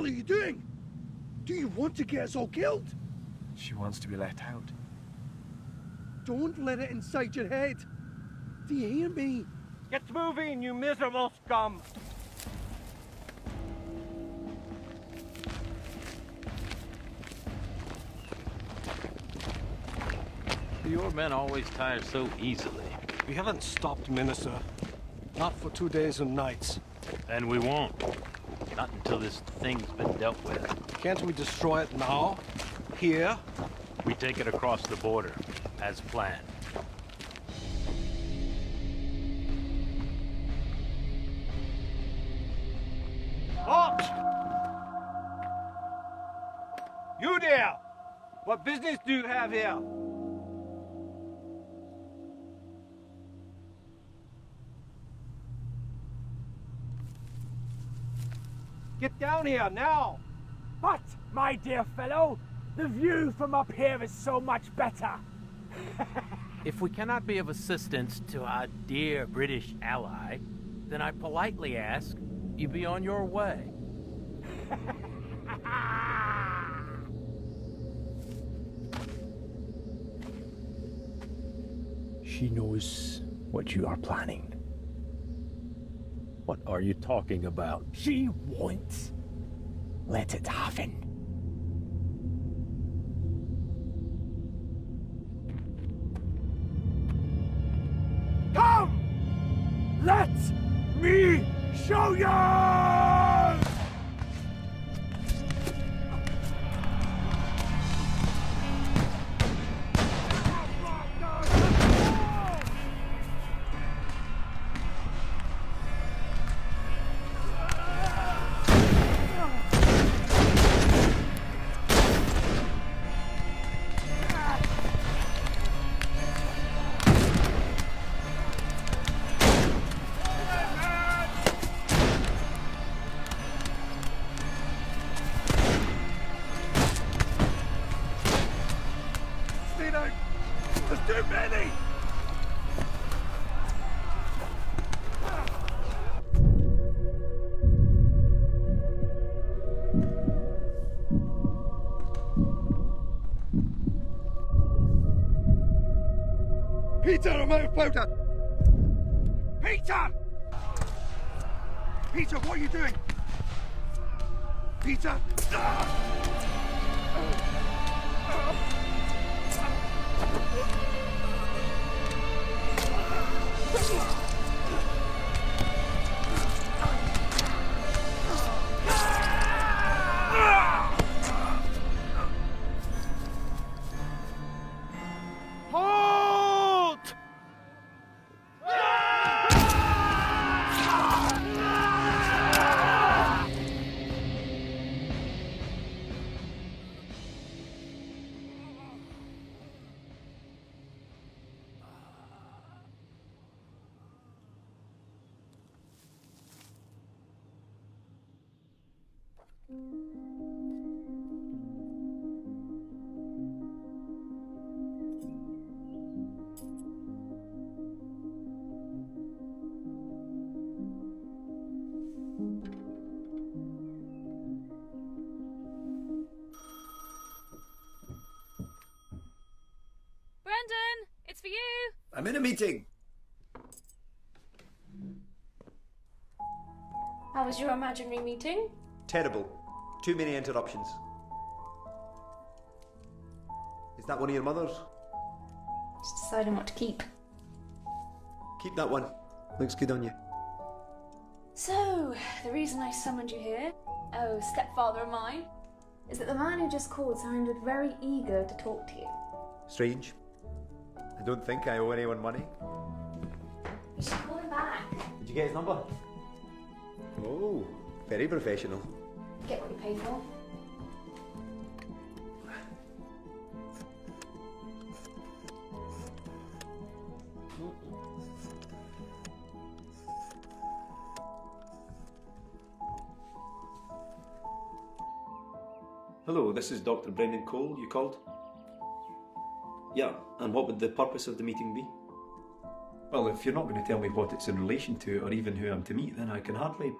hell are you doing? Do you want to get us all killed? She wants to be let out. Don't let it inside your head. Do you hear me? Get moving, you miserable scum! Your men always tire so easily. We haven't stopped, Minister. Not for 2 days and nights. And we won't. Not until this thing's been dealt with. Can't we destroy it now? Here? We take it across the border, as planned. Halt! You there! What business do you have here? Get down here, now! But, my dear fellow, the view from up here is so much better. If we cannot be of assistance to our dear British ally, then I politely ask you be on your way. She knows what you are planning. What are you talking about? She won't let it happen. Come! Let me show you! There's too many! Peter, I'm out of powder! Peter! Peter, what are you doing? Peter! Halt! Brendan, it's for you. I'm in a meeting. How was your imaginary meeting? Terrible. Too many interruptions. Is that one of your mothers? Just deciding what to keep. Keep that one. Looks good on you. So, the reason I summoned you here, oh stepfather of mine, is that the man who just called sounded very eager to talk to you. Strange. I don't think I owe anyone money. You should call him back. Did you get his number? Oh, very professional. Get what you pay for. Hello, this is Dr. Brendan Cole. You called? Yeah, and what would the purpose of the meeting be? Well, if you're not going to tell me what it's in relation to, or even who I'm to meet, then I can hardly...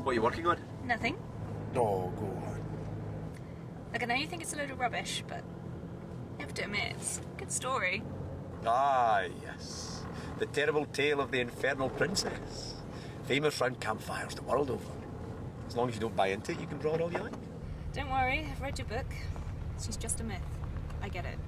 What are you working on? Nothing. Oh, go on. Look, I know you think it's a load of rubbish, but you have to admit, it's a good story. Ah, yes. The terrible tale of the infernal princess. Famous round campfires the world over. As long as you don't buy into it, you can draw it all you like. Don't worry, I've read your book. She's just a myth. I get it.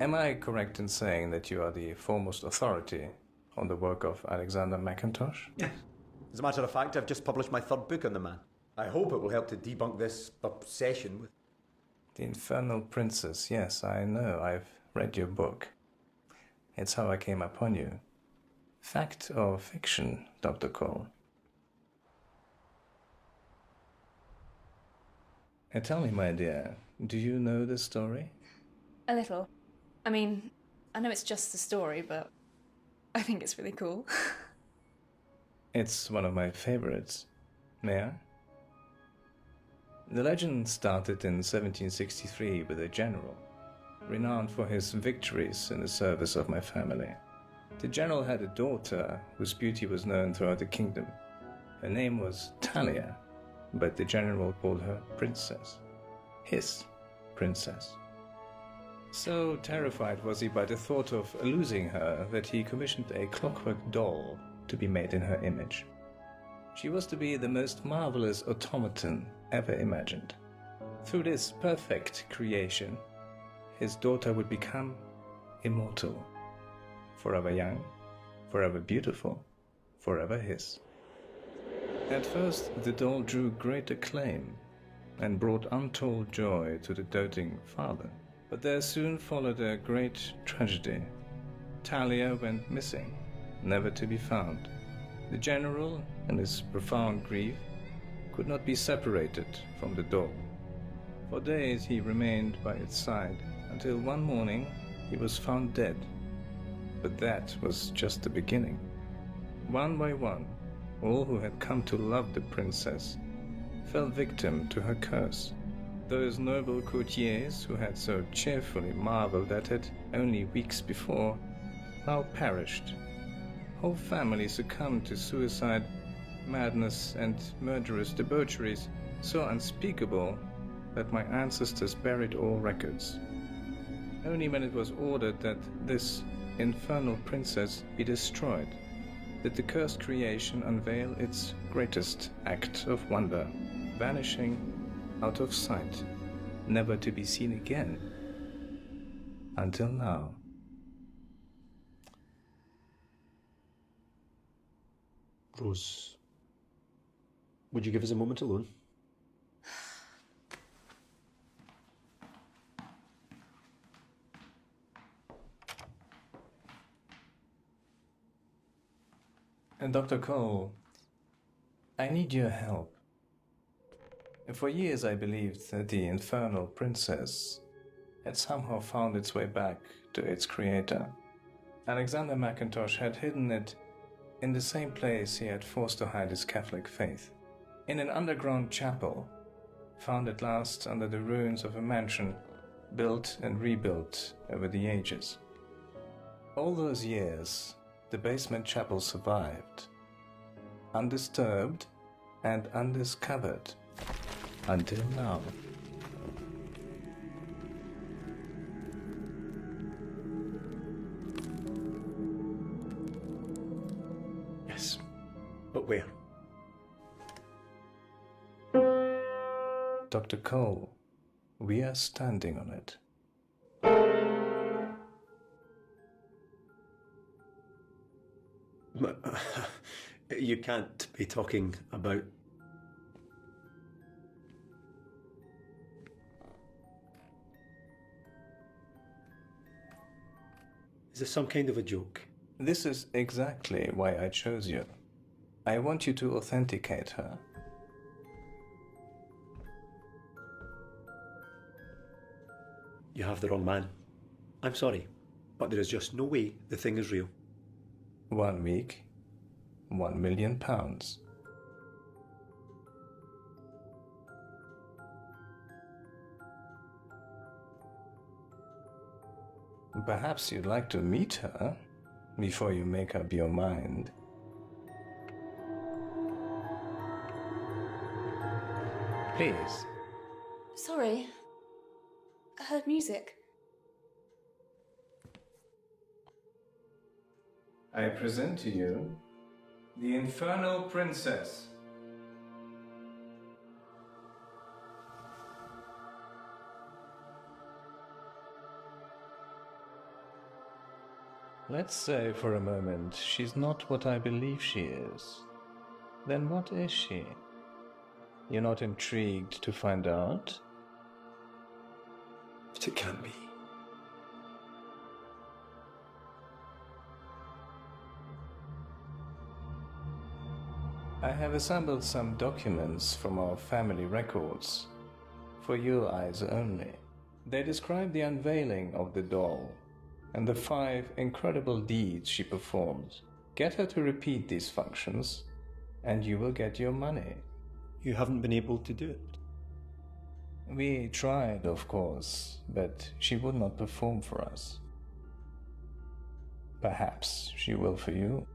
Am I correct in saying that you are the foremost authority on the work of Alexander McIntosh? Yes. As a matter of fact, I've just published my third book on the man. I hope it will help to debunk this obsession with... The Infernal Princess, yes, I know. I've read your book. It's how I came upon you. Fact or fiction, Dr. Cole? Tell me, my dear, do you know this story? A little. I mean, I know it's just a story, but I think it's really cool. It's one of my favorites. May I? The legend started in 1763 with a general, renowned for his victories in the service of my family. The general had a daughter whose beauty was known throughout the kingdom. Her name was Talia, but the general called her Princess. His princess. So terrified was he by the thought of losing her that he commissioned a clockwork doll to be made in her image. She was to be the most marvelous automaton ever imagined. Through this perfect creation, his daughter would become immortal, forever young, forever beautiful, forever his. At first, the doll drew great acclaim and brought untold joy to the doting father. But there soon followed a great tragedy. Talia went missing, never to be found. The general, in his profound grief, could not be separated from the doll. For days he remained by its side, until one morning he was found dead. But that was just the beginning. One by one, all who had come to love the princess fell victim to her curse. Those noble courtiers who had so cheerfully marveled at it only weeks before now perished. Whole families succumbed to suicide, madness, and murderous debaucheries so unspeakable that my ancestors buried all records. Only when it was ordered that this infernal princess be destroyed did the cursed creation unveil its greatest act of wonder, vanishing out of sight, never to be seen again, until now. Rose, would you give us a moment alone? And Dr. Cole, I need your help. For years I believed that the Infernal Princess had somehow found its way back to its creator. Alexander McIntosh had hidden it in the same place he had forced to hide his Catholic faith. In an underground chapel, found at last under the ruins of a mansion built and rebuilt over the ages. All those years, the basement chapel survived, undisturbed and undiscovered. Until now. Yes, but where? Dr. Cole, we are standing on it. You can't be talking about... Is this some kind of a joke? This is exactly why I chose you. I want you to authenticate her. You have the wrong man. I'm sorry, but there is just no way the thing is real. 1 week, £1 million. Perhaps you'd like to meet her before you make up your mind. Please. Sorry. I heard music. I present to you the Infernal Princess. Let's say for a moment she's not what I believe she is. Then what is she? You're not intrigued to find out? But it can't be. I have assembled some documents from our family records, for your eyes only. They describe the unveiling of the doll and the 5 incredible deeds she performed. Get her to repeat these functions, and you will get your money. You haven't been able to do it? We tried, of course, but she would not perform for us. Perhaps she will for you.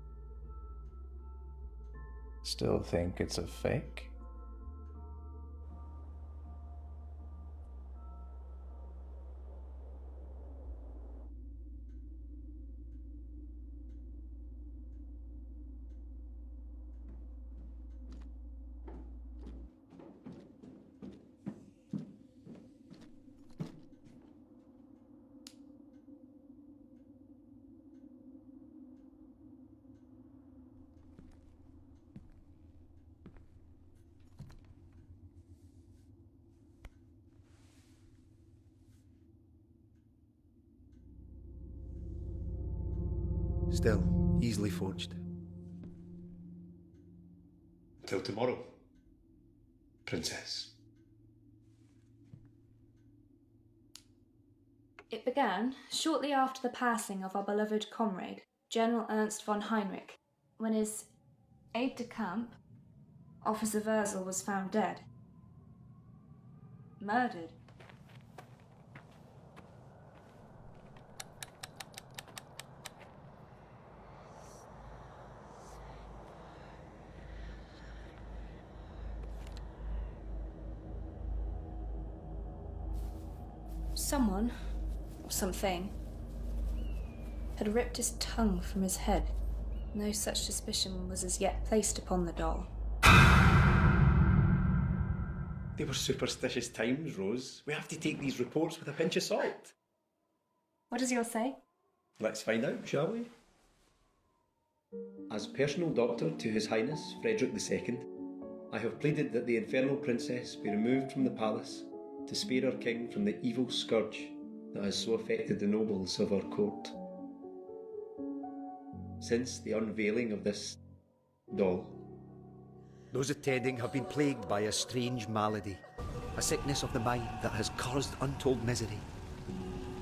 Still think it's a fake? Still, easily forged. Till tomorrow, Princess. It began shortly after the passing of our beloved comrade, General Ernst von Heinrich, when his aide-de-camp, Officer Wurzel, was found dead. Murdered. Someone, or something, had ripped his tongue from his head. No such suspicion was as yet placed upon the doll. They were superstitious times, Rose. We have to take these reports with a pinch of salt. What does yours say? Let's find out, shall we? As personal doctor to His Highness Frederick II, I have pleaded that the Infernal Princess be removed from the palace to spare our king from the evil scourge that has so affected the nobles of our court. Since the unveiling of this doll, those attending have been plagued by a strange malady, a sickness of the mind that has caused untold misery.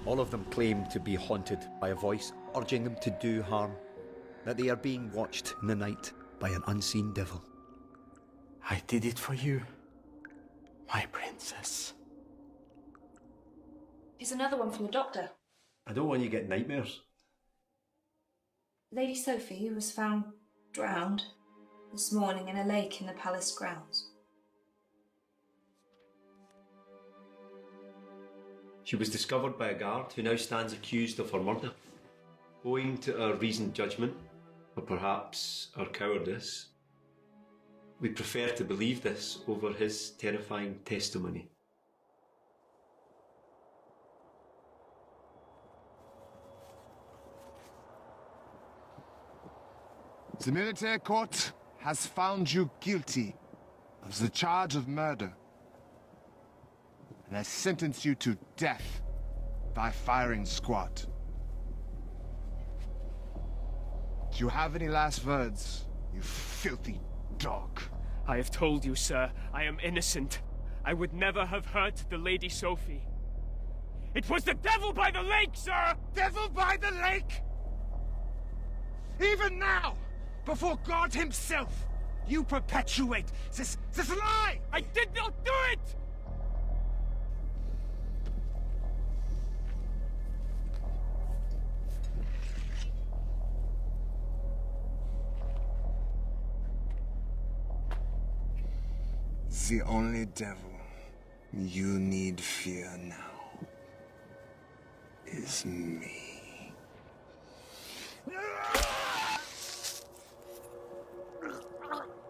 All of them claim to be haunted by a voice urging them to do harm, that they are being watched in the night by an unseen devil. I did it for you, my princess. Here's another one from the doctor. I don't want you to get nightmares. Lady Sophie was found drowned this morning in a lake in the palace grounds. She was discovered by a guard who now stands accused of her murder. Owing to our reasoned judgment, or perhaps our cowardice, we prefer to believe this over his terrifying testimony. The military court has found you guilty of the charge of murder and has sentenced you to death by firing squad. Do you have any last words, you filthy dog? I have told you, sir, I am innocent. I would never have hurt the Lady Sophie. It was the devil by the lake, sir! Devil by the lake? Even now, before God himself, you perpetuate this lie! I did not do it! The only devil you need fear now is me.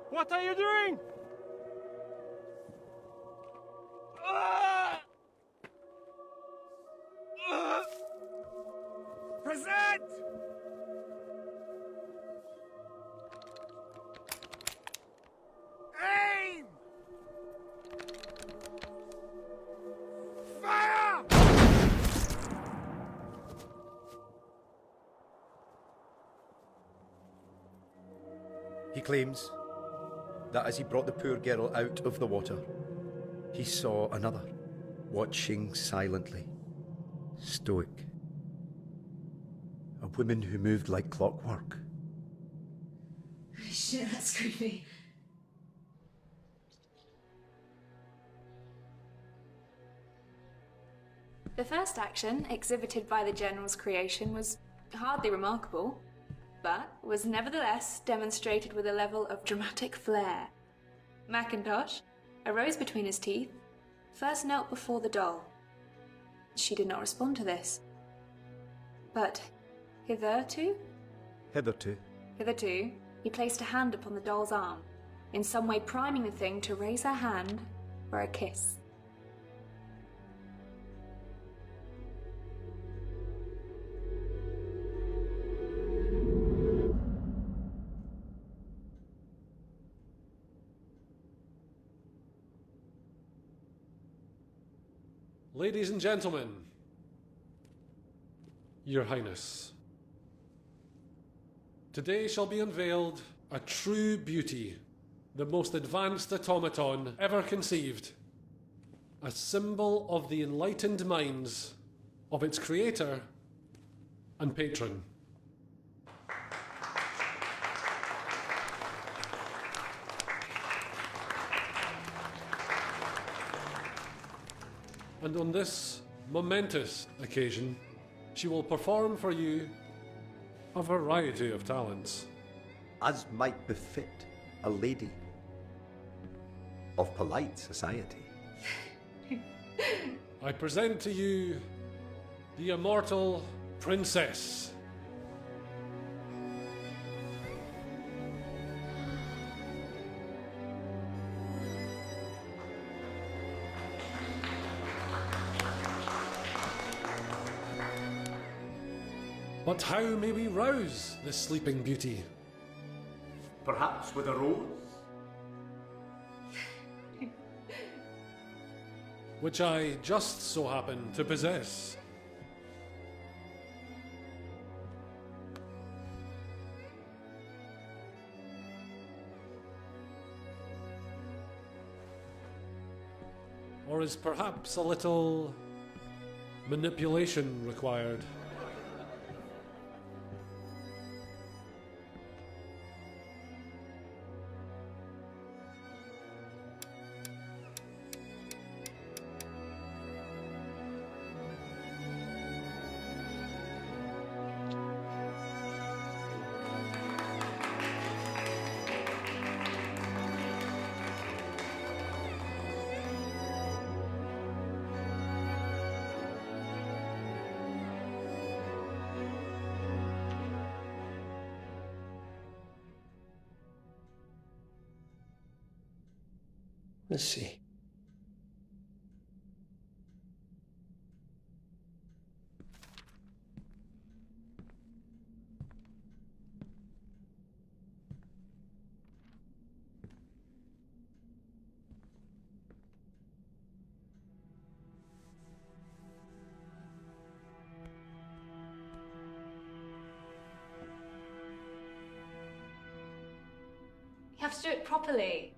What are you doing? Present! Aim! Fire! He claims that as he brought the poor girl out of the water, he saw another, watching silently, stoic. A woman who moved like clockwork. Shit, that's creepy. The first action exhibited by the General's creation was hardly remarkable, but was nevertheless demonstrated with a level of dramatic flair. Mackintosh, a rose between his teeth, first knelt before the doll. She did not respond to this. But hitherto, he placed a hand upon the doll's arm, in some way priming the thing to raise her hand for a kiss. Ladies and gentlemen, Your Highness, today shall be unveiled a true beauty, the most advanced automaton ever conceived, a symbol of the enlightened minds of its creator and patron. And on this momentous occasion, she will perform for you a variety of talents. As might befit a lady of polite society. I present to you the immortal princess. But how may we rouse this sleeping beauty? Perhaps with a rose? Which I just so happen to possess. Or is perhaps a little manipulation required? Let's see. You have to do it properly.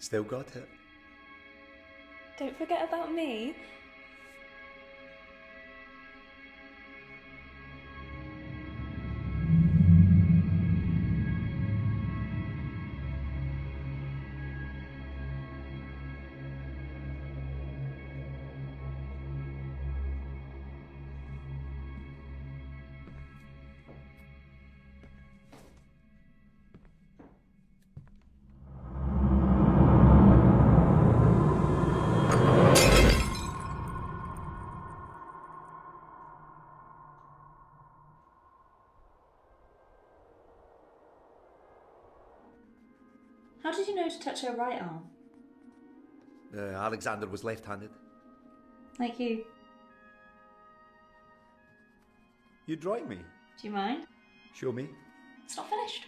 Still got it. Don't forget about me. How did you know to touch her right arm? Alexander was left-handed. Like you. You drawing me? Do you mind? Show me. It's not finished.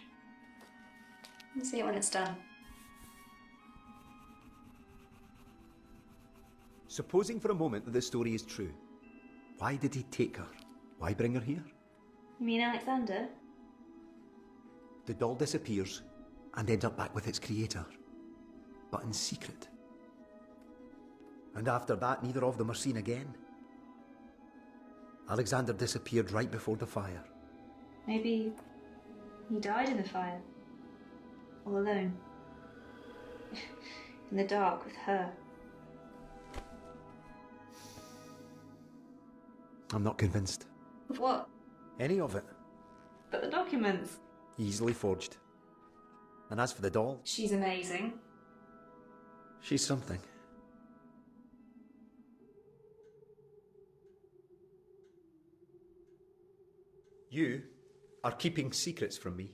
You'll see it when it's done. Supposing for a moment that this story is true, why did he take her? Why bring her here? You mean Alexander? The doll disappears and ends up back with its creator, but in secret. And after that, neither of them are seen again. Alexander disappeared right before the fire. Maybe he died in the fire. All alone. In the dark with her. I'm not convinced. Of what? Any of it. But the documents. Easily forged. And as for the doll, She's amazing. she's something. You are keeping secrets from me.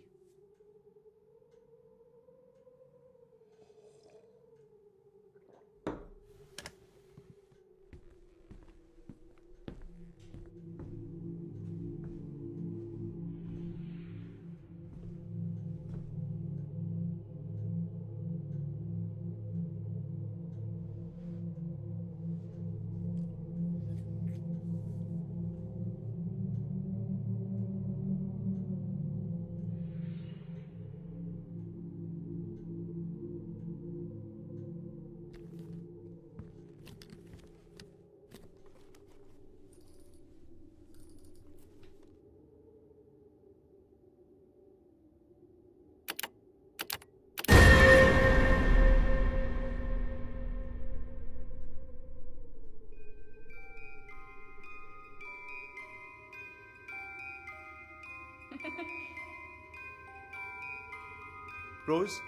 Rose?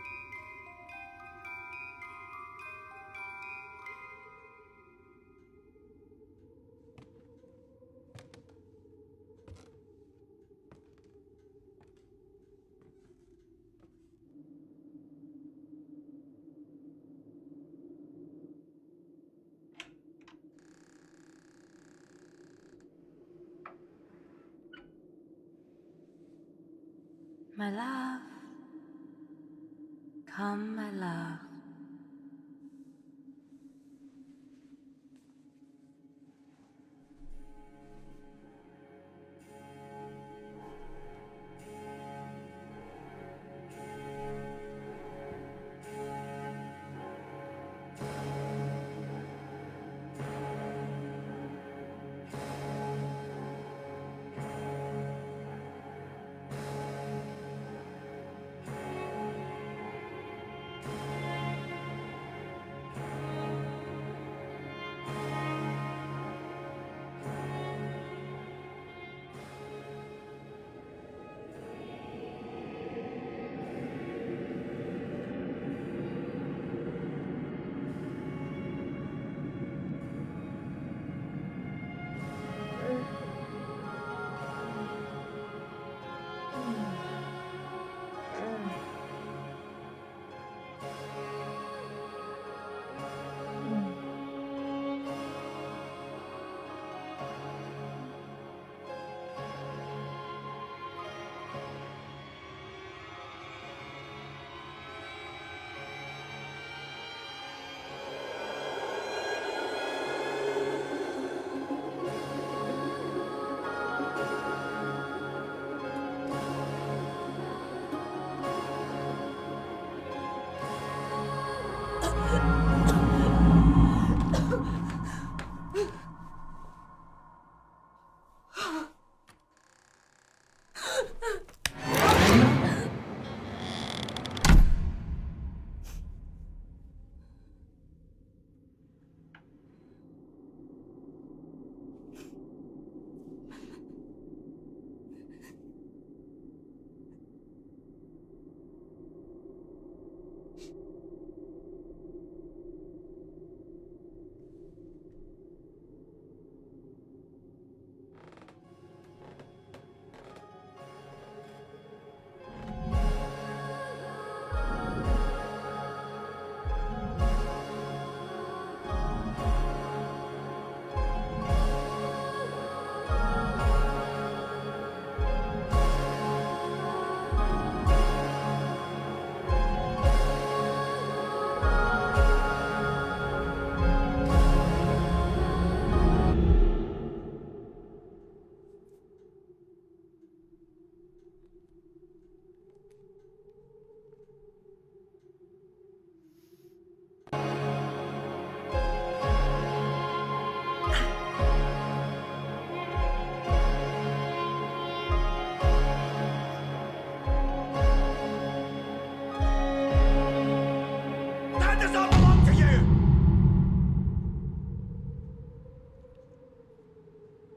My love, come, my love.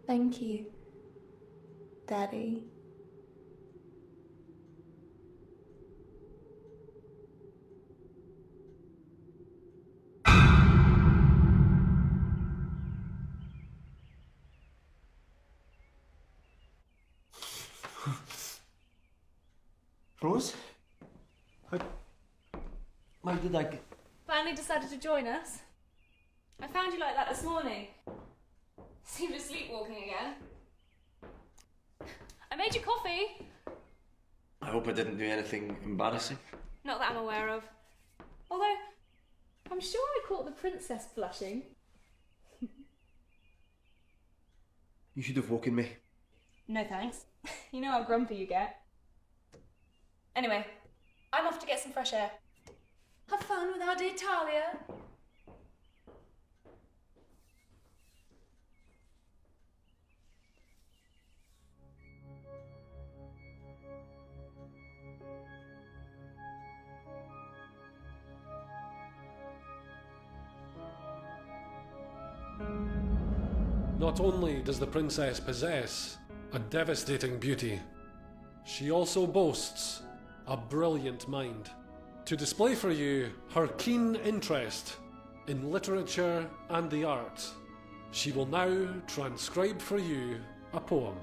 Thank you, Daddy. Rose? Why did I get... Finally decided to join us. I found you like that this morning. Seemed to sleepwalking again. I made you coffee. I hope I didn't do anything embarrassing. Not that I'm aware of. Although, I'm sure I caught the princess blushing. You should have woken me. No thanks. You know how grumpy you get. Anyway, I'm off to get some fresh air. Have fun with our dear Talia. Not only does the princess possess a devastating beauty, she also boasts a brilliant mind. To display for you her keen interest in literature and the arts, she will now transcribe for you a poem.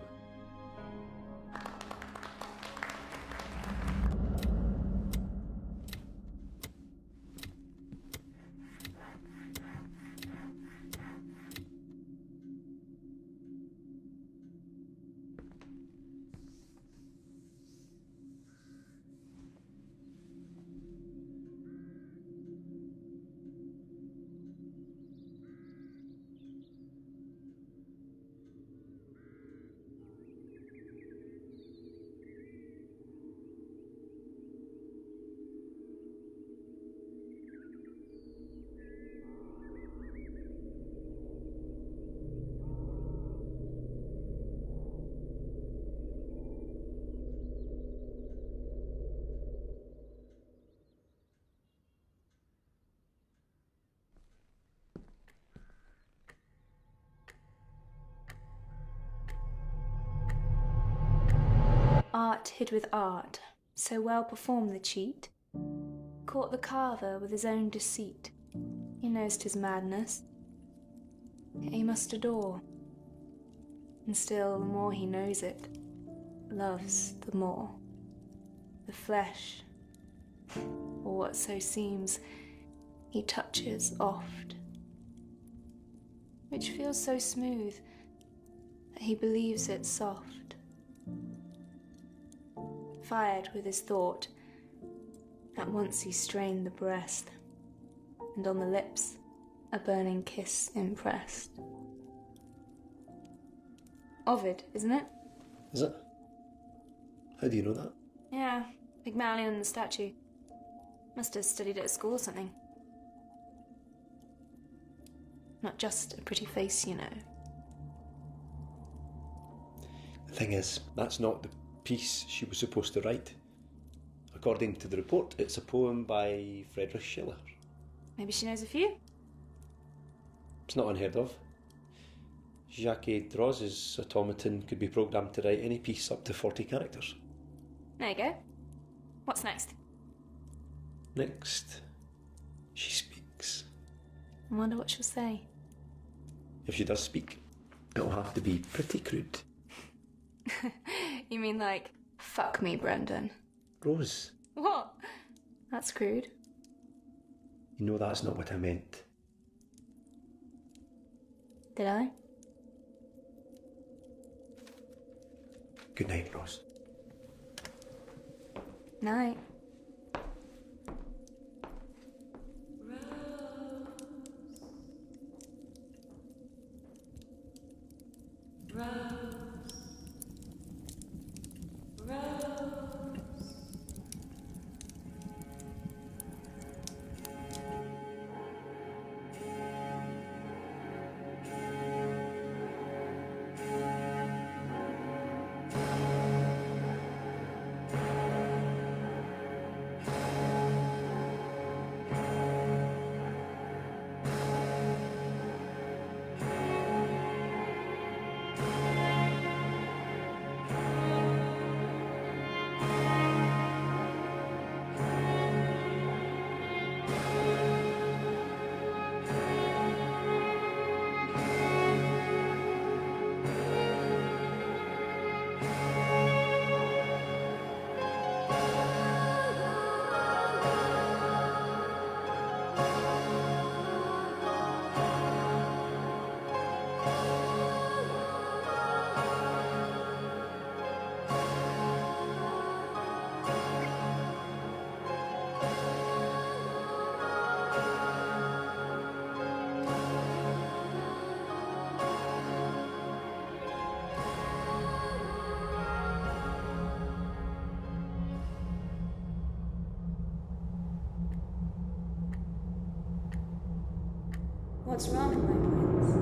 Art hid with art, so well performed the cheat, caught the carver with his own deceit. He knows 'tis madness, he must adore, and still the more he knows it, loves the more. The flesh, or what so seems, he touches oft, which feels so smooth that he believes it soft. Fired with his thought, at once he strained the breast, and on the lips a burning kiss impressed. Ovid, isn't it? Is it? How do you know that? Yeah, Pygmalion and the statue. Must have studied it at school or something. Not just a pretty face, you know. The thing is, that's not the piece she was supposed to write. According to the report, it's a poem by Friedrich Schiller. Maybe she knows a few. It's not unheard of. Jacques Droz's automaton could be programmed to write any piece up to 40 characters. There you go. What's next? Next, she speaks. I wonder what she'll say. If she does speak, it'll have to be pretty crude. You mean like, fuck me, Brendan? Rose, What? That's crude. you know that's not what I meant. Did I? Good night, Rose. Night. What's wrong, my prince?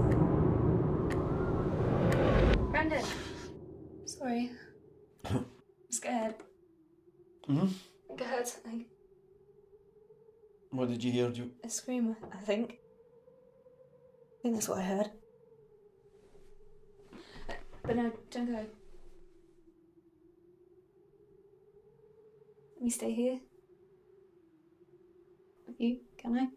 Brendan! Sorry. I'm scared. Hmm? I think I heard something. What did you hear? A scream, I think. I think that's what I heard. But no, don't go. Let me stay here. With you, can I?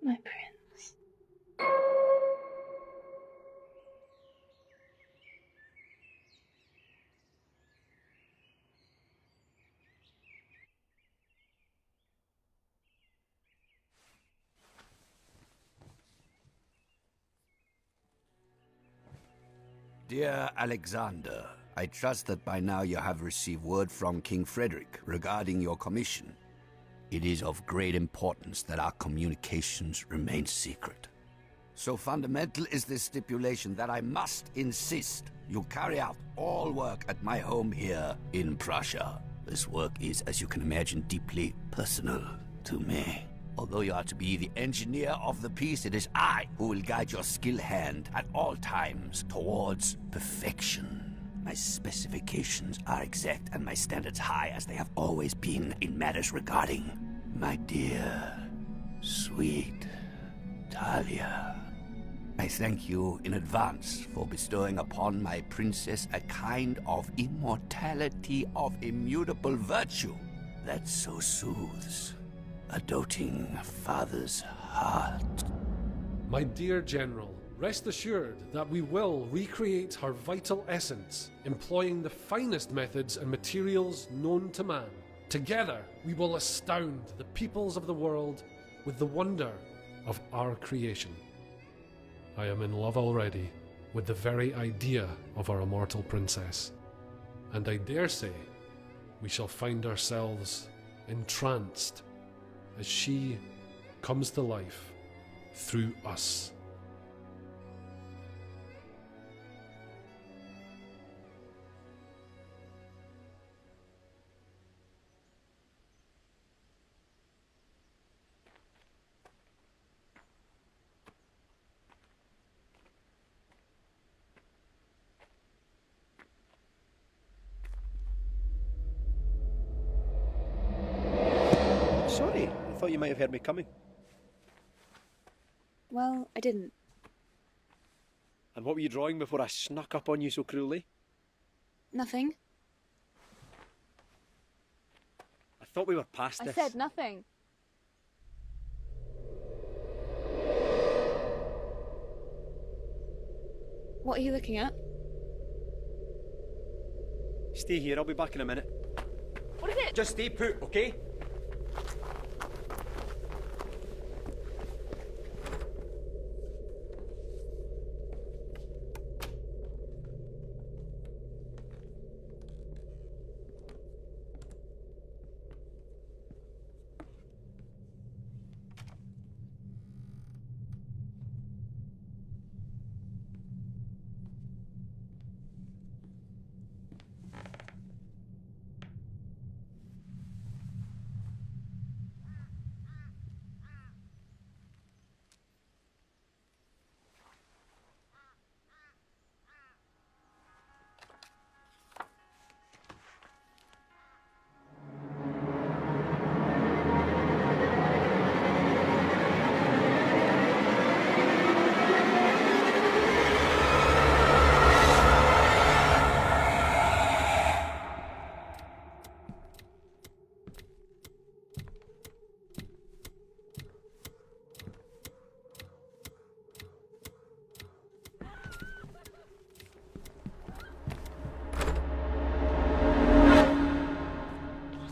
My prince. Dear Alexander, I trust that by now you have received word from King Frederick regarding your commission. It is of great importance that our communications remain secret. So fundamental is this stipulation that I must insist you carry out all work at my home here in Prussia. This work is, as you can imagine, deeply personal to me. Although you are to be the engineer of the piece, it is I who will guide your skilled hand at all times towards perfection. My specifications are exact and my standards high, as they have always been in matters regarding my dear, sweet Talia. I thank you in advance for bestowing upon my princess a kind of immortality of immutable virtue that so soothes a doting father's heart. My dear General, rest assured that we will recreate her vital essence, employing the finest methods and materials known to man. Together, we will astound the peoples of the world with the wonder of our creation. I am in love already with the very idea of our immortal princess, and I dare say we shall find ourselves entranced as she comes to life through us. Sorry, I thought you might have heard me coming. Well, I didn't. And what were you drawing before I snuck up on you so cruelly? Nothing. I thought we were past I this. said nothing. What are you looking at? Stay here, I'll be back in a minute. What is it? Just stay put, okay?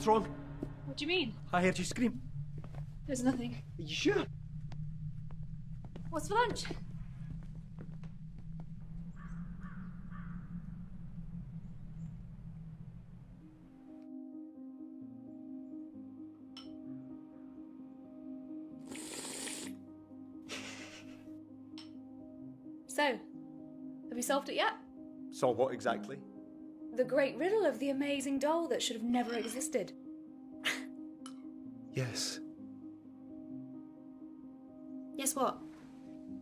What's wrong? What do you mean? I heard you scream. There's nothing. Are you sure? What's for lunch? So, have you solved it yet? Saw what exactly? The great riddle of the amazing doll that should have never existed. Yes. Yes, what?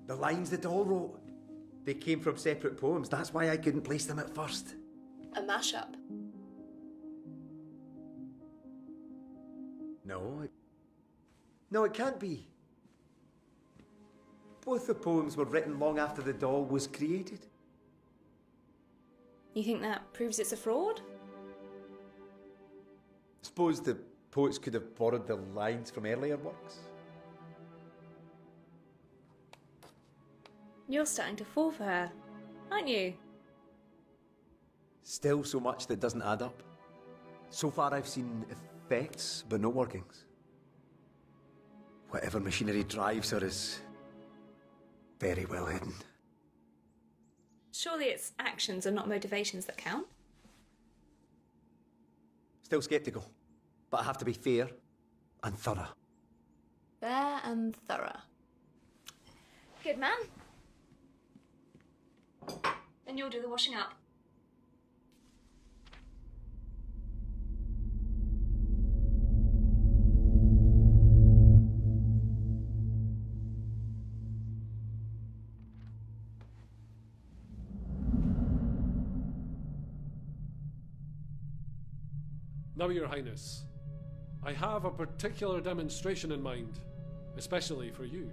The lines the doll wrote. They came from separate poems. That's why I couldn't place them at first. A mashup. No, it can't be. Both the poems were written long after the doll was created. You think that proves it's a fraud? Suppose the poets could have borrowed the lines from earlier works. You're starting to fall for her, aren't you? Still so much that doesn't add up. So far I've seen effects, but no workings. Whatever machinery drives her is very well hidden. Surely it's actions and not motivations that count? Still sceptical, but I have to be fair and thorough. Fair and thorough. Good man. Then you'll do the washing up. Now, Your Highness, I have a particular demonstration in mind, especially for you.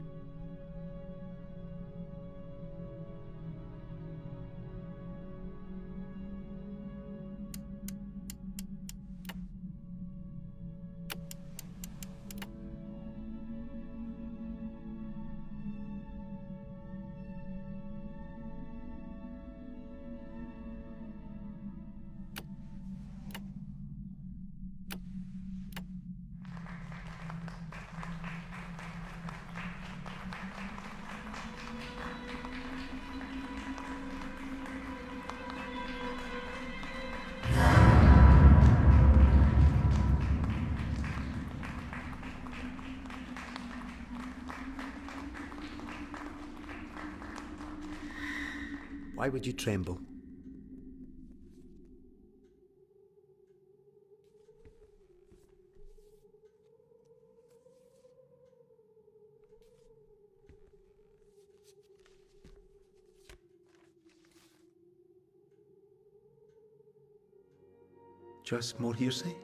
Why would you tremble? Just more hearsay?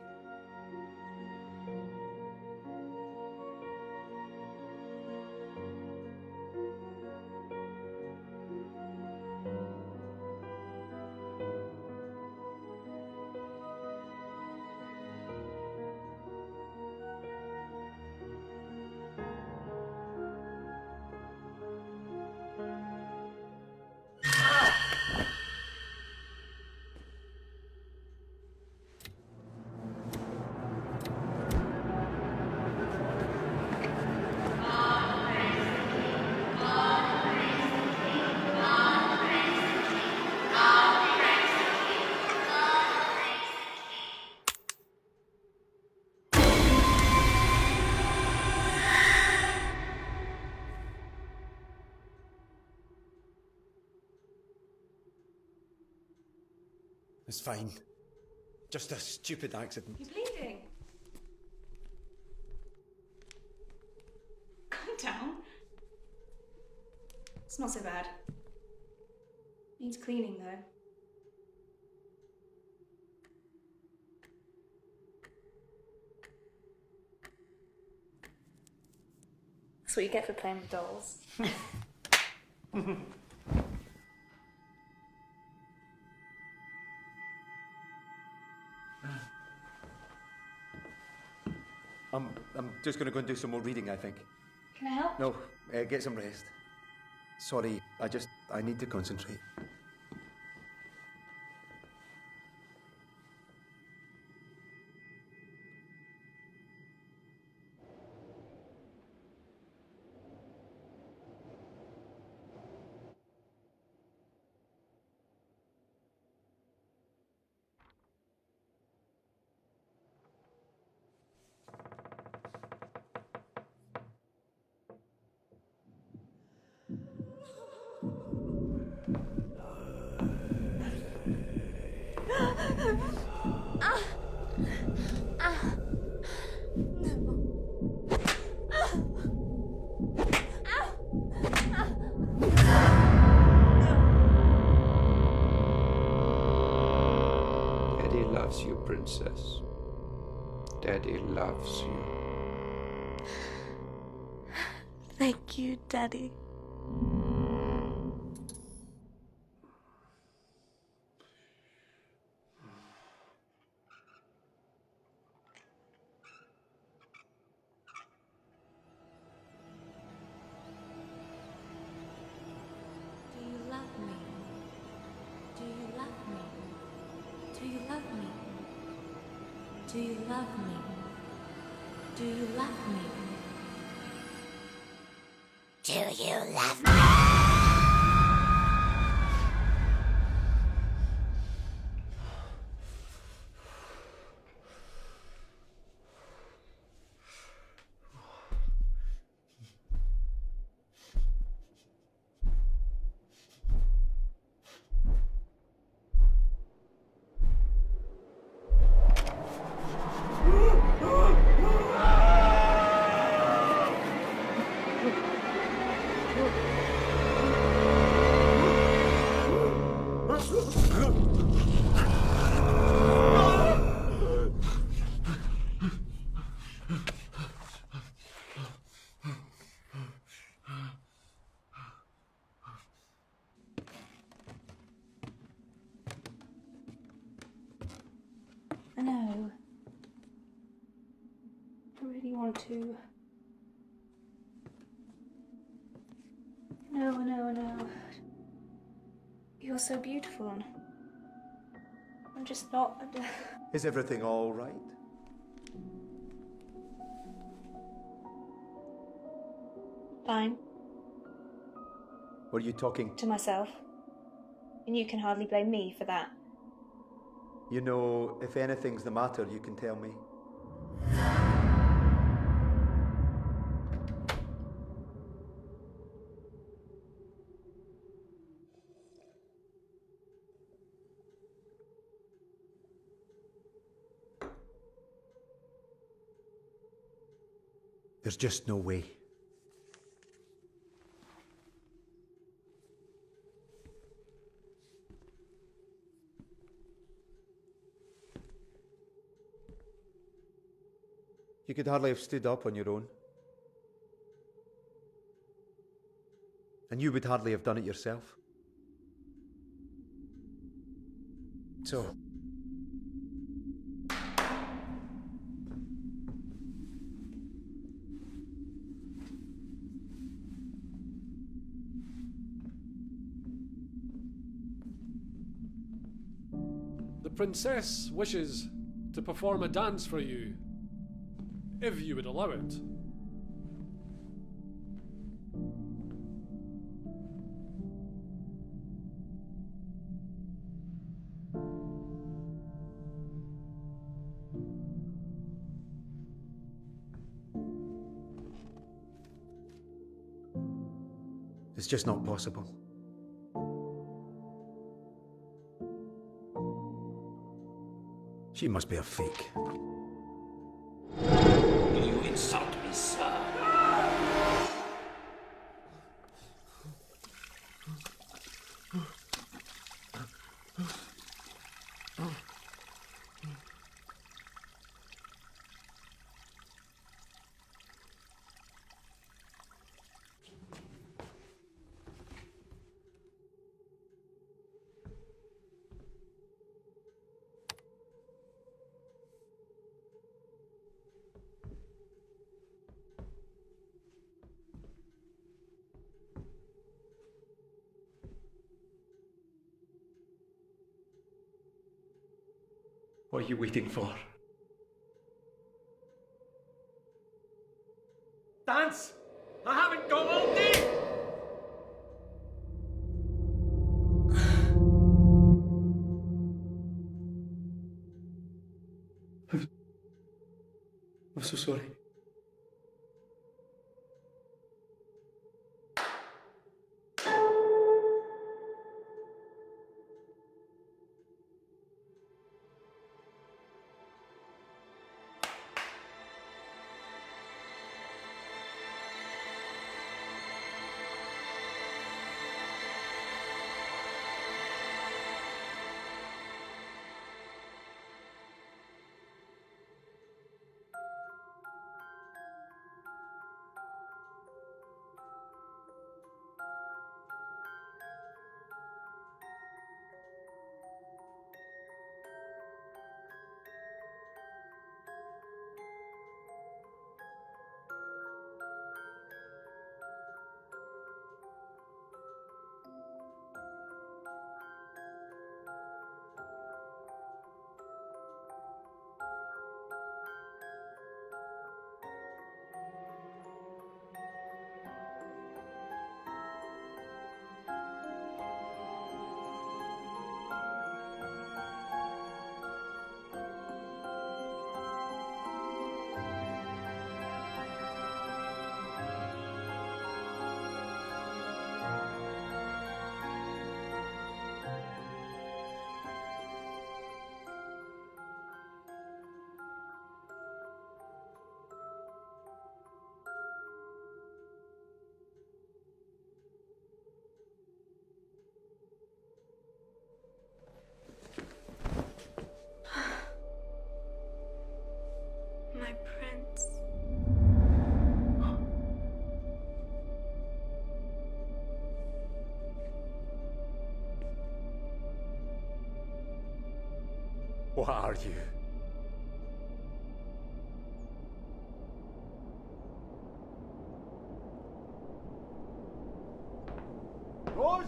It's fine. Just a stupid accident. He's bleeding. Calm down. It's not so bad. Needs cleaning though. That's what you get for playing with dolls. I'm just going to go and do some more reading, I think. Can I help? No, get some rest. Sorry, I need to concentrate. loves you, princess. Daddy loves you. Thank you, Daddy. Do you love me? Do you love me? Do you love me? Do you love me? Do you love me? Do you love me? I know. I really want to. No, I know. You're so beautiful and I'm just not. Is everything all right? Fine. Were you talking? To myself. And you can hardly blame me for that. You know, if anything's the matter, you can tell me. There's just no way. You could hardly have stood up on your own. And you would hardly have done it yourself. So, The princess wishes to perform a dance for you, if you would allow it. it's just not possible. She must be a fake. Do you insult me, sir? What are you waiting for? Dance! I haven't got all day! I'm so sorry. What are you? Rose?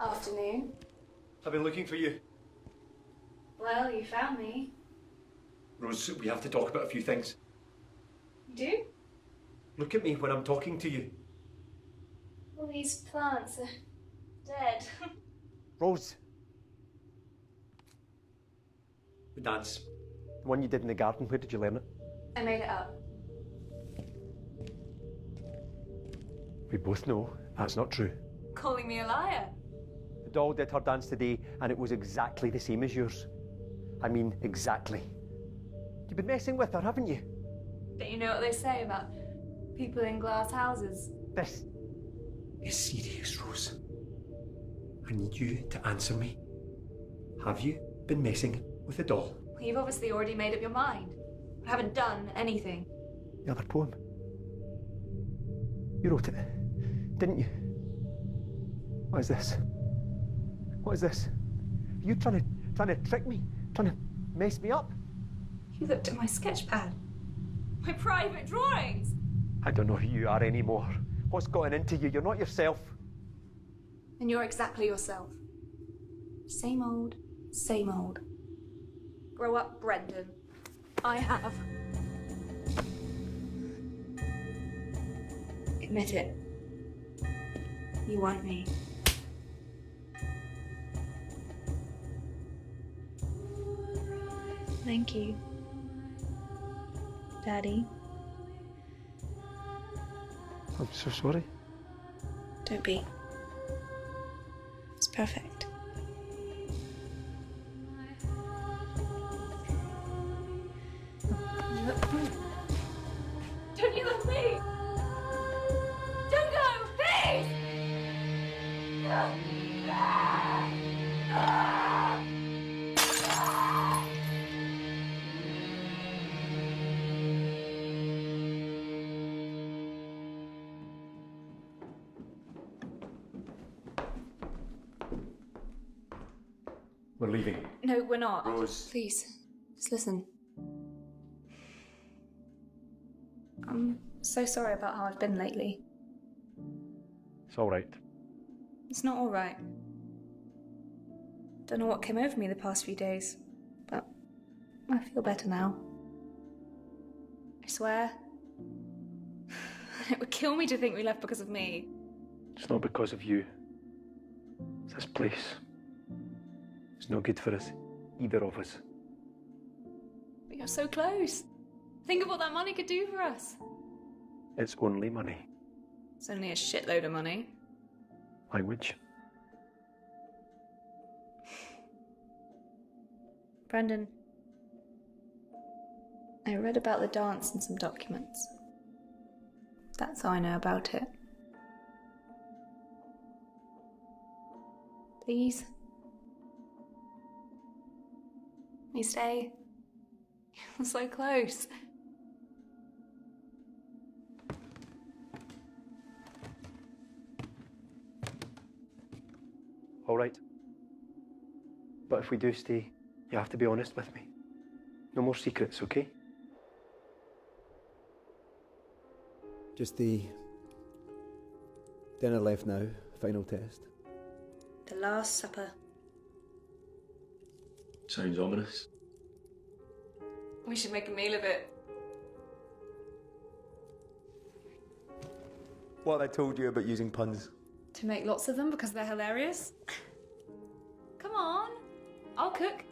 Afternoon. I've been looking for you. Well, you found me. Rose, we have to talk about a few things. You do? Look at me when I'm talking to you. All these plants are dead. Rose. The dance. The one you did in the garden. Where did you learn it? I made it up. We both know that's not true. Calling me a liar. The doll did her dance today, and it was exactly the same as yours. I mean, exactly. You've been messing with her, haven't you? Don't you know what they say about people in glass houses? This is serious, Rose. I need you to answer me. Have you been messing with the doll? Well, you've obviously already made up your mind. I haven't done anything. The other poem. You wrote it, didn't you? What is this? What is this? Are you trying to trick me? Trying to mess me up? You looked at my sketch pad. My private drawings. I don't know who you are anymore. What's gotten into you? You're not yourself. And you're exactly yourself. Same old, same old. Grow up, Brendan. I have. Admit it. You want me. Thank you, Daddy. I'm so sorry. Don't be. It's perfect. Don't you love me? Don't go, please! We're leaving. No, we're not. Rose. Please, just listen. I'm so sorry about how I've been lately. It's all right. It's not all right. Don't know what came over me the past few days, but I feel better now. I swear. It would kill me to think we left because of me. It's not because of you. It's this place. It's no good for us, either of us. But you're so close. Think of what that money could do for us. It's only money. It's only a shitload of money. Language. Brendan, I read about the dance in some documents. That's all I know about it. Please? May stay? You're so close. All right. But if we do stay, you have to be honest with me. No more secrets, okay? Just the dinner left now, final test. The Last Supper. Sounds ominous. We should make a meal of it. What have I told you about using puns? To make lots of them because they're hilarious. Come on, I'll cook.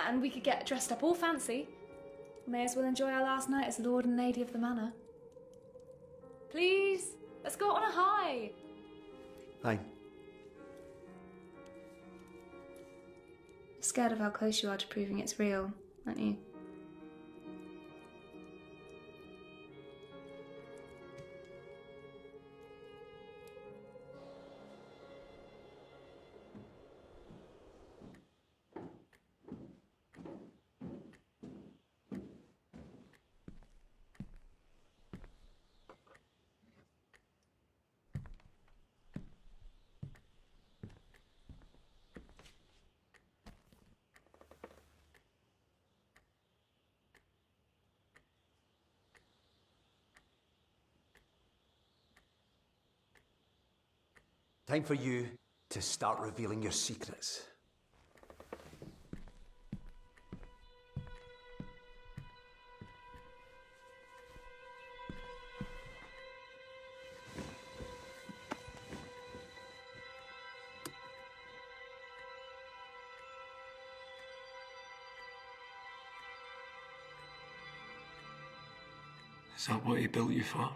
And we could get dressed up all fancy. May as well enjoy our last night as Lord and Lady of the Manor. Please, let's go on a high. Aye. Scared of how close you are to proving it's real, aren't you? Time for you to start revealing your secrets. Is that what he built you for?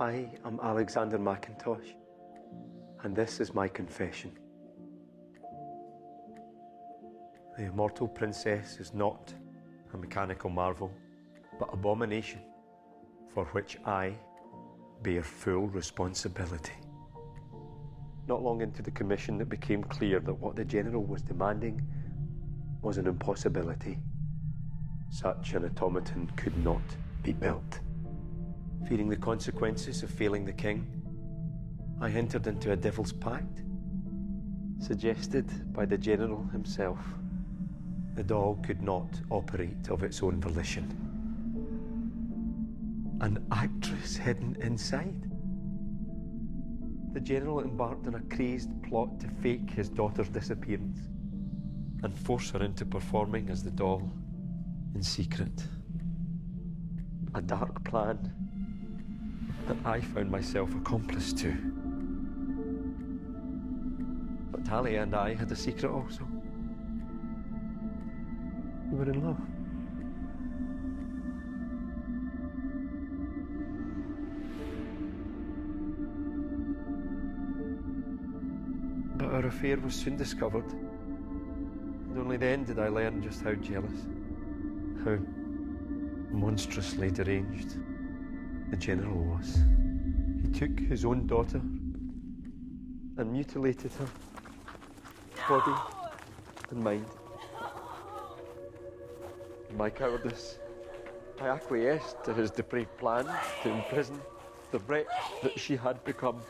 I am Alexander McIntosh, and this is my confession. The immortal princess is not a mechanical marvel, but abomination for which I bear full responsibility. Not long into the commission, it became clear that what the General was demanding was an impossibility. Such an automaton could not be built. Fearing the consequences of failing the king, I entered into a devil's pact, suggested by the General himself. The doll could not operate of its own volition. An actress hidden inside. The General embarked on a crazed plot to fake his daughter's disappearance and force her into performing as the doll in secret. A dark plan that I found myself accomplice to. But Talia and I had a secret also. We were in love. But our affair was soon discovered, and only then did I learn just how jealous, how monstrously deranged the General was. He took his own daughter and mutilated her body and mind. In my cowardice, I acquiesced to his depraved plan to imprison the wretch that she had become.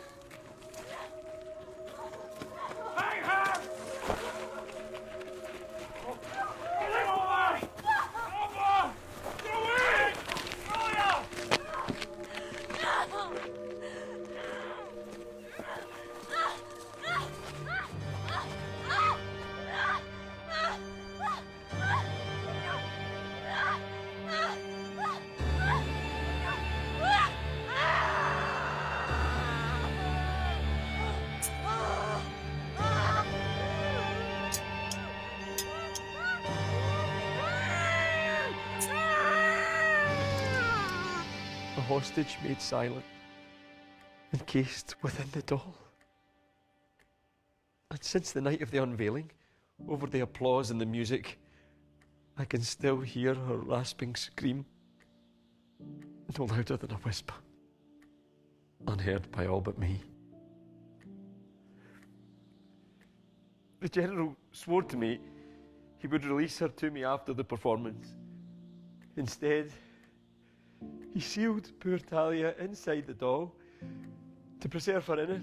hostage made silent, encased within the doll. And since the night of the unveiling, over the applause and the music, I can still hear her rasping scream, no louder than a whisper, unheard by all but me. The General swore to me he would release her to me after the performance. Instead, he sealed poor Talia inside the doll to preserve her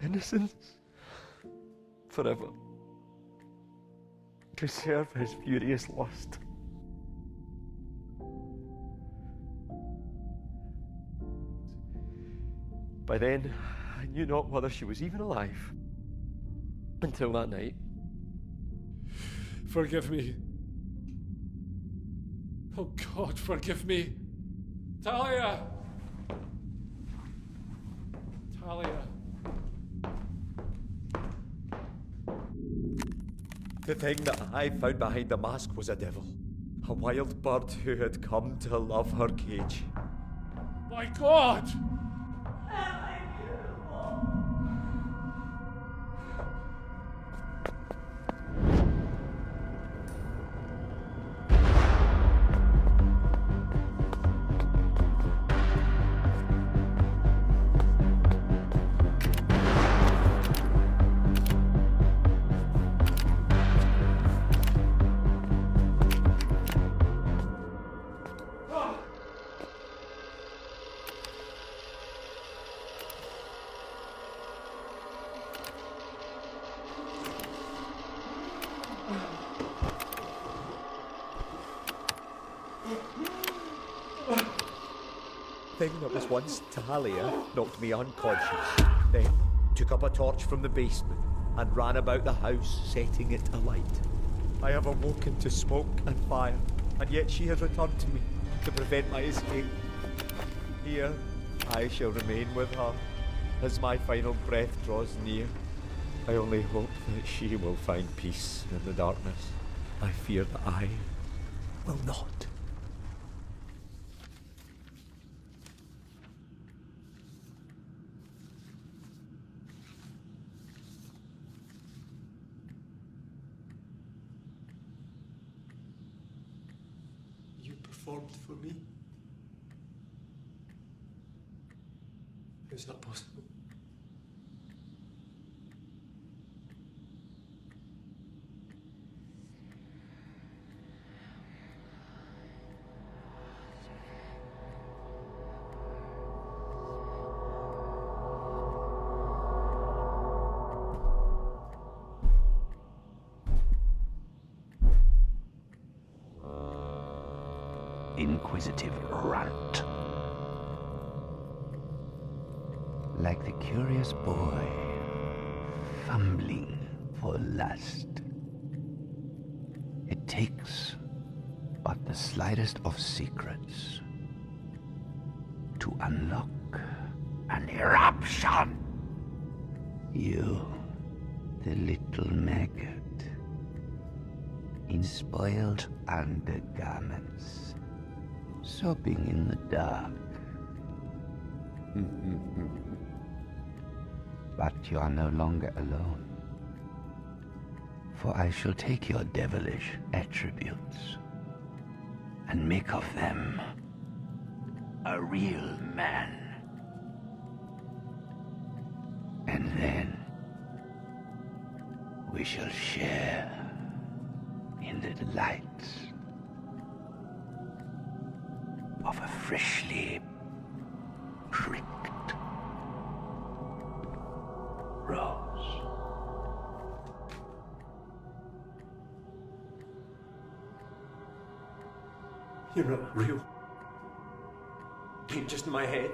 innocence forever. To serve his furious lust. By then, I knew not whether she was even alive. Until that night. Forgive me. Oh God, forgive me. Talia! Talia. The thing that I found behind the mask was a devil. A wild bird who had come to love her cage. My God! Thing that was once Talia knocked me unconscious, then took up a torch from the basement and ran about the house, setting it alight. I have awoken to smoke and fire, and yet she has returned to me to prevent my escape. Here, I shall remain with her as my final breath draws near. I only hope that she will find peace in the darkness. I fear that I will not. Performed for me? Is that possible? Inquisitive runt. Like the curious boy fumbling for lust. It takes but the slightest of secrets to unlock an eruption. You, the little maggot, in spoiled undergarments, sopping in the dark. But you are no longer alone, for I shall take your devilish attributes and make of them a real man. And then we shall share in the delights of a freshly pricked rose. You're not real. You're just in my head.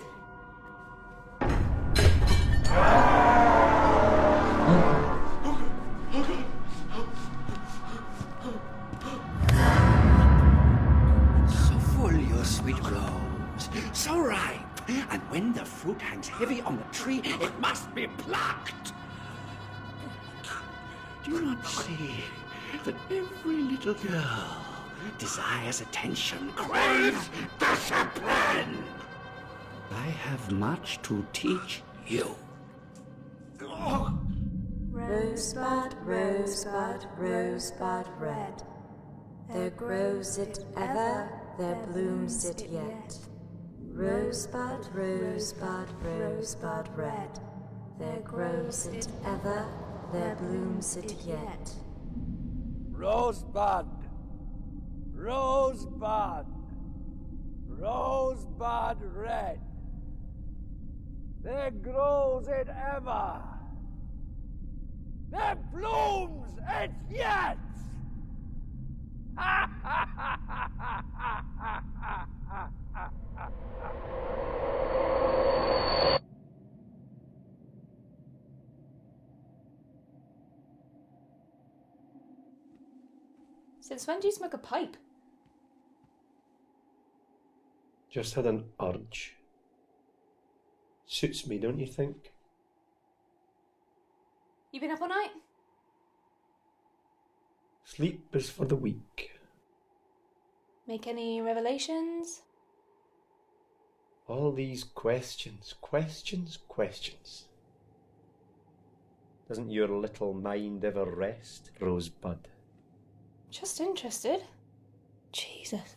So full, your sweet rose, so ripe, and when the fruit hangs heavy on the tree, it must be plucked. Do you not see that every little girl desires attention, craves discipline. I have much to teach you. Rosebud, rosebud, rosebud red. There grows it ever, there blooms it yet. Rosebud, rosebud, rosebud red. There grows it ever, there blooms it yet. Rosebud, rosebud, rosebud red. There grows it ever, there blooms it yet. Since when do you smoke a pipe? Just had an urge. Suits me, don't you think? You been up all night? Sleep is for the weak. Make any revelations? All these questions, questions, questions. Doesn't your little mind ever rest, Rosebud? Just interested. Jesus.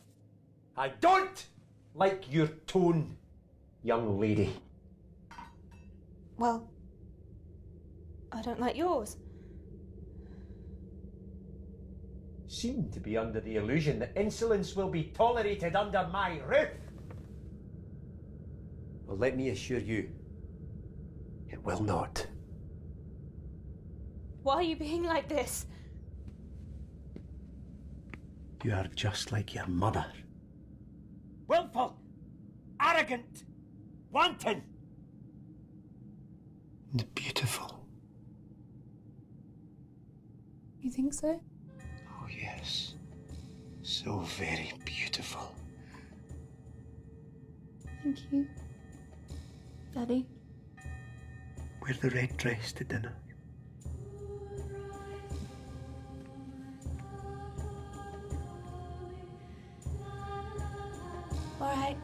I don't like your tone, young lady. Well, I don't like yours. Seem to be under the illusion that insolence will be tolerated under my roof. Well, let me assure you, it will not. Why are you being like this? You are just like your mother. Willful, arrogant, wanton, and beautiful. You think so? Oh, yes. So very beautiful. Thank you, Daddy. Wear the red dress to dinner. All right.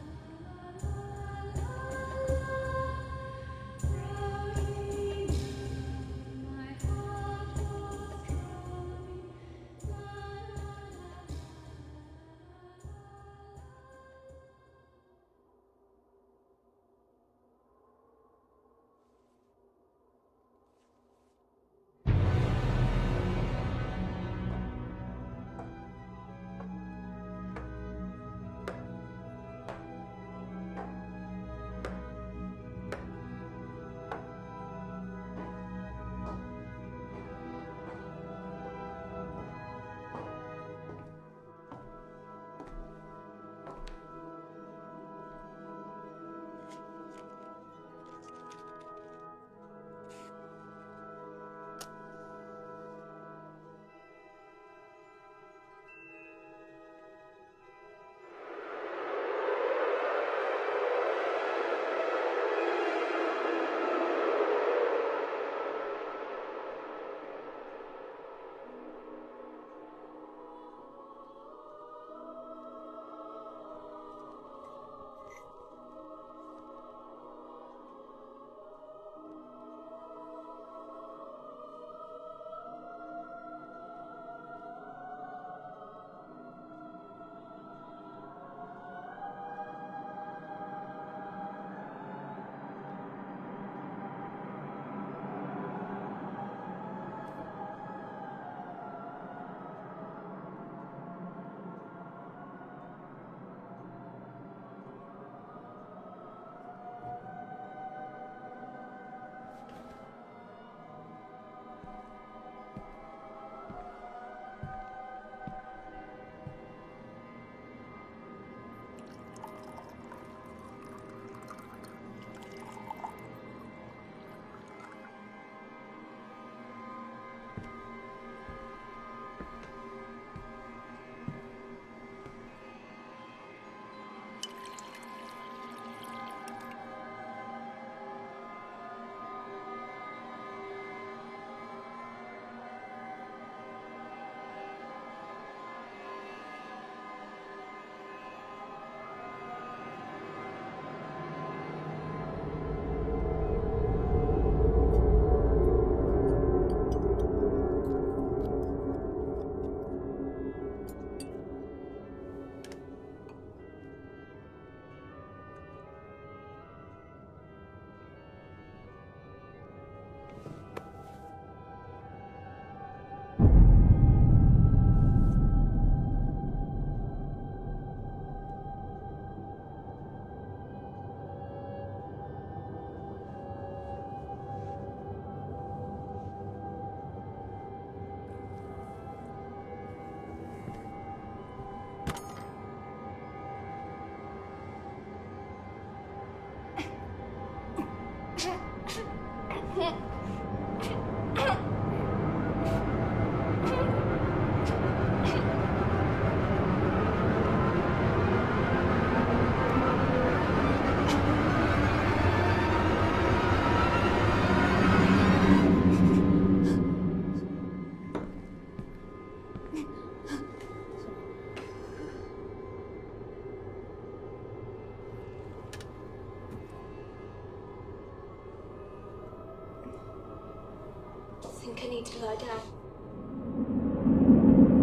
think I need to lie down.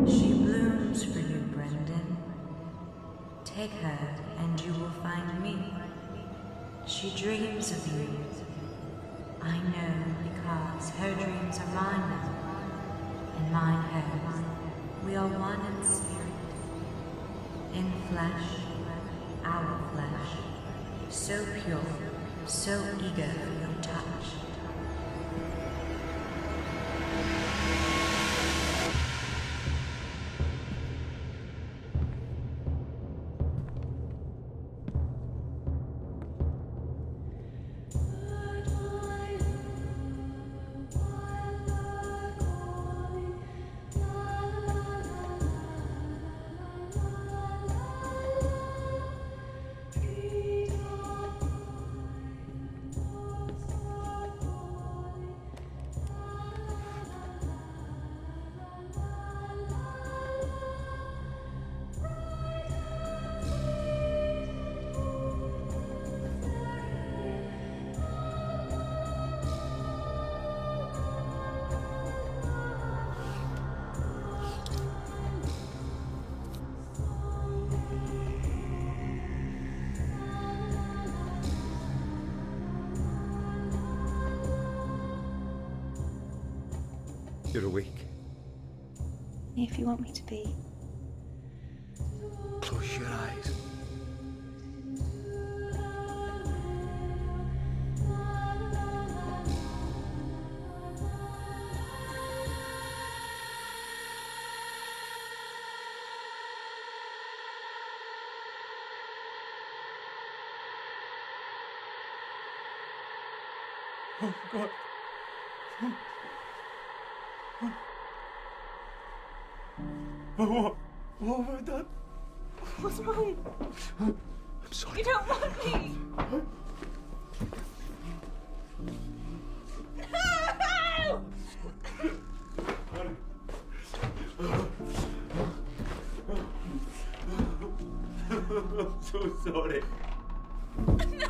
She blooms for you, Brendan. Take her, and you will find me. She dreams of you. I know because her dreams are mine now, and mine hers. We are one in spirit, in flesh, our flesh, so pure, so eager for your touch. You're awake. If you want me to be. Close your eyes. Oh, God. What have I done? What's wrong? I'm sorry. You don't want me! No! I'm so sorry. No!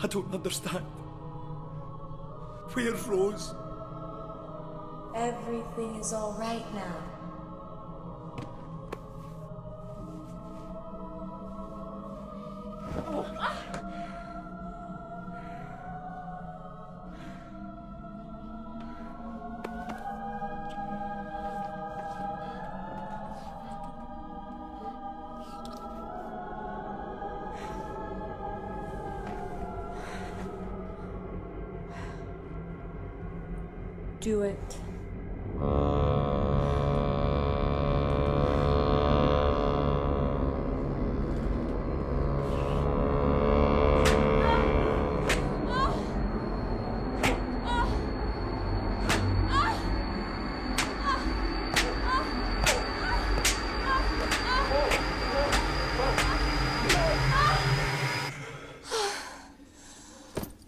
I don't understand. Where's Rose? Everything is all right now. Do it.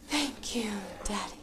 Thank you, Daddy.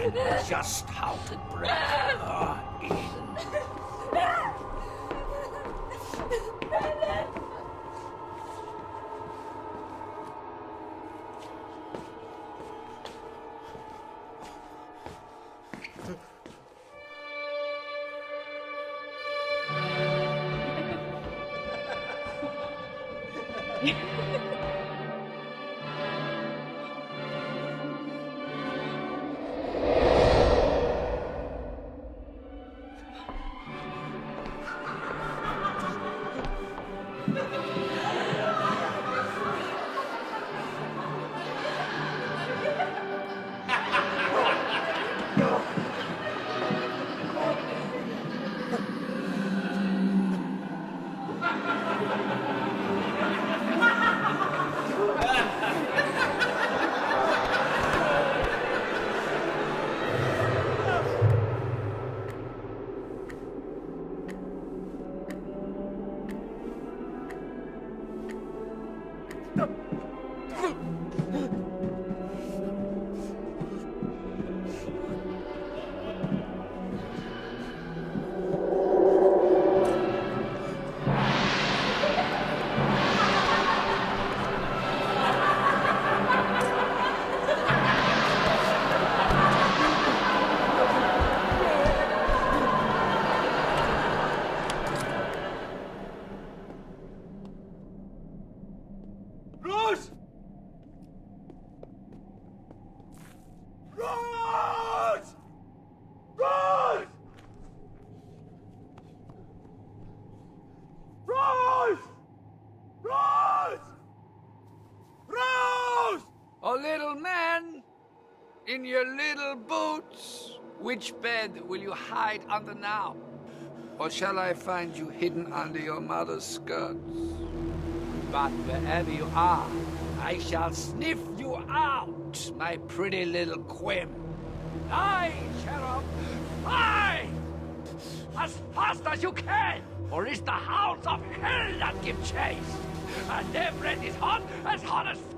and just how to bring her in. In your little boots, which bed will you hide under now? Or shall I find you hidden under your mother's skirts? But wherever you are, I shall sniff you out, my pretty little Quim. Fly, cherub, fly! As fast as you can, or it's the hounds of hell that give chase. And their breath is hot as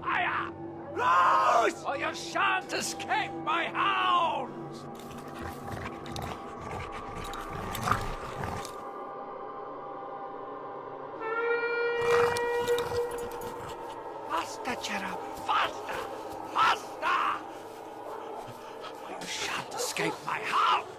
fire! Rose! Or you shan't escape my hounds! Faster, cherub! Faster! Faster! Or you shan't escape my hounds!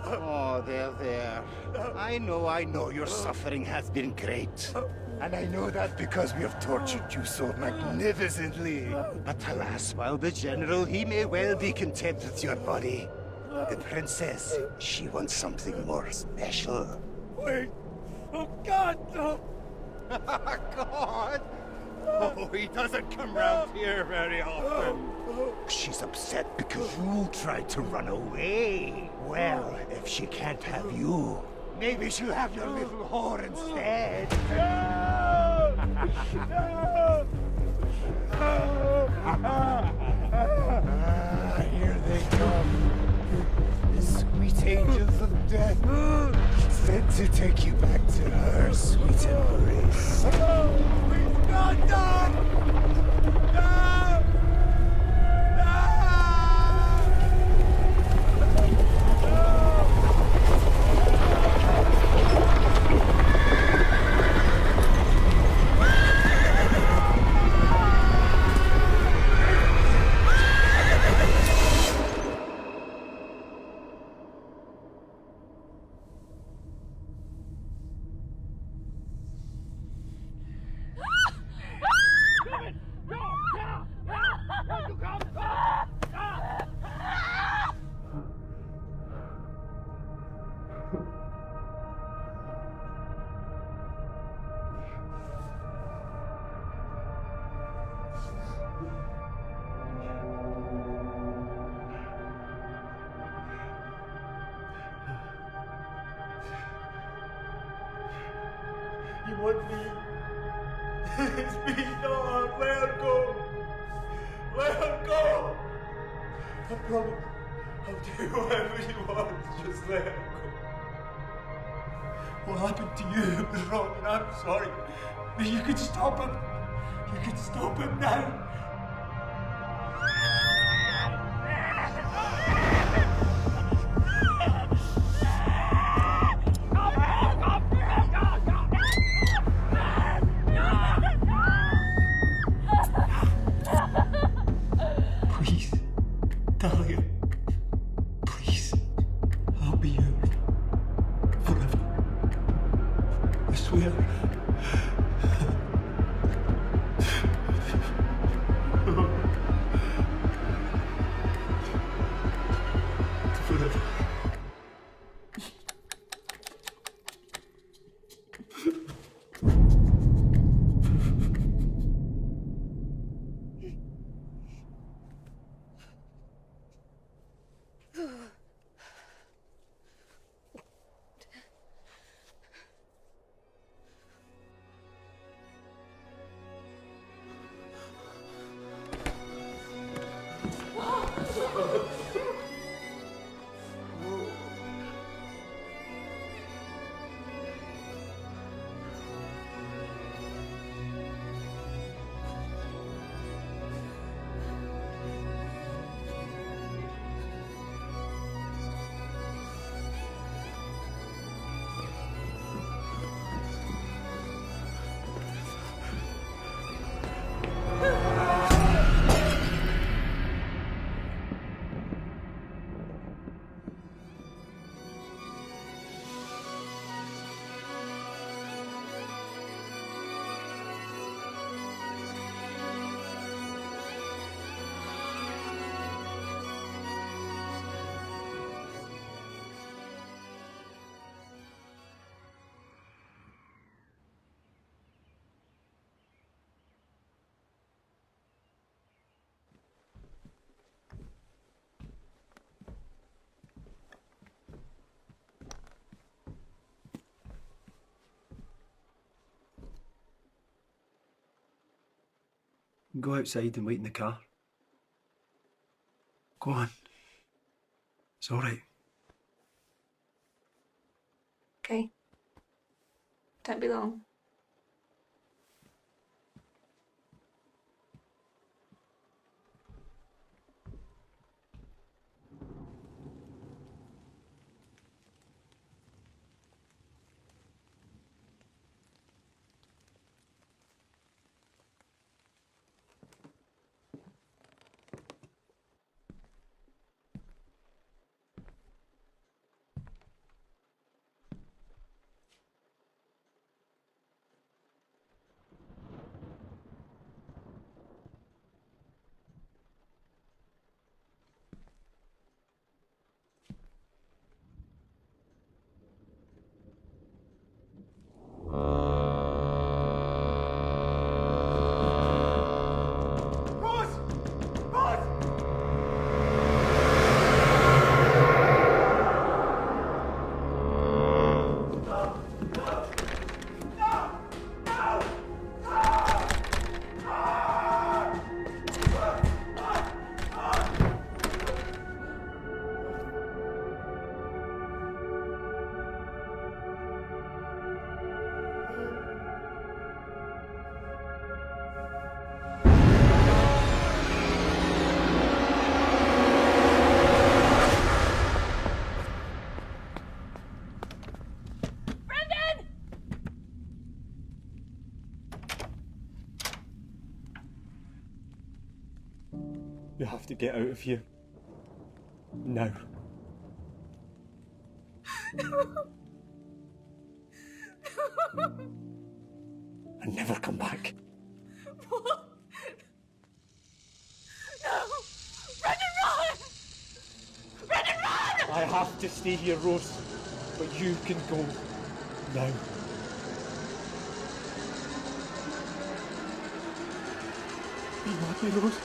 Oh, there. I know your suffering has been great. And I know that because we have tortured you so magnificently. But alas, while the General, he may well be content with your body. The Princess, she wants something more special. Wait! Oh, God, no! God! Oh, he doesn't come round here very often. She's upset because you tried to run away. Well, if she can't have you, maybe she'll have your little whore instead. Here they come. The sweet angels of death. Sent want to take you back to her sweet embrace. You want me? It's me, not let her go. Let her go. I promise I'll do whatever you want. Just let her go. What happened to you was wrong, and I'm sorry. But you can stop him. You can stop him now. Please, Dahlia. Please, I'll be yours forever. I swear. Forever. Go outside and wait in the car. Go on. It's all right. Okay. Don't be long. We have to get out of here. Now. And never come back. What? No! Brendan, run! Brendan, run! I have to stay here, Rose. But you can go now. Be happy, Rose.